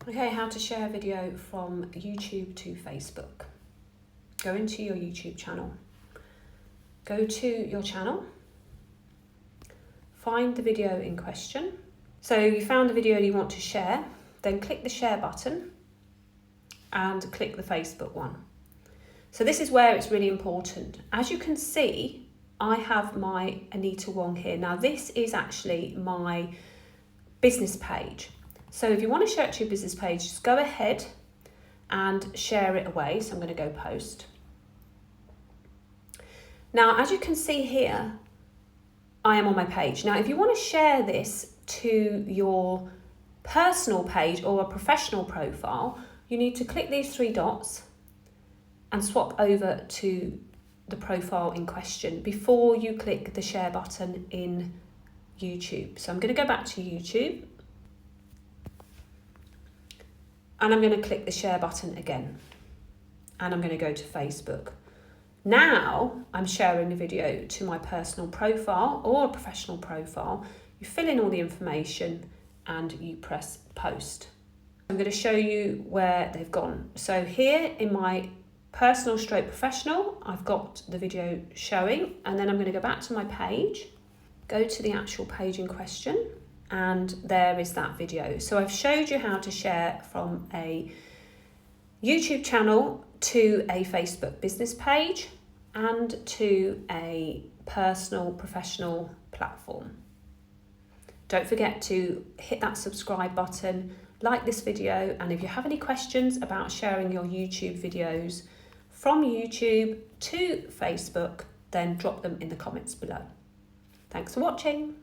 Okay, how to share a video from YouTube to Facebook. Go into your YouTube channel. Go to your channel. Find the video in question. So you found the video you want to share, then click the share button and click the Facebook one. So this is where it's really important. As you can see, I have my Anita Wong here. Now this is actually my business page. So if you want to share it to your business page, just go ahead and share it away. So I'm going to go post. Now, as you can see here, I am on my page. Now, if you want to share this to your personal page or a professional profile, you need to click these three dots and swap over to the profile in question before you click the share button in YouTube. So I'm going to go back to YouTube. And I'm going to click the share button again. And I'm going to go to Facebook. Now I'm sharing the video to my personal profile or a professional profile. You fill in all the information and you press post. I'm going to show you where they've gone. So here in my personal / professional, I've got the video showing, and then I'm going to go back to my page, go to the actual page in question, and there is that video. So I've showed you how to share from a YouTube channel to a Facebook business page and to a personal professional platform. Don't forget to hit that subscribe button, like this video, and if you have any questions about sharing your YouTube videos from YouTube to Facebook, then drop them in the comments below. Thanks for watching.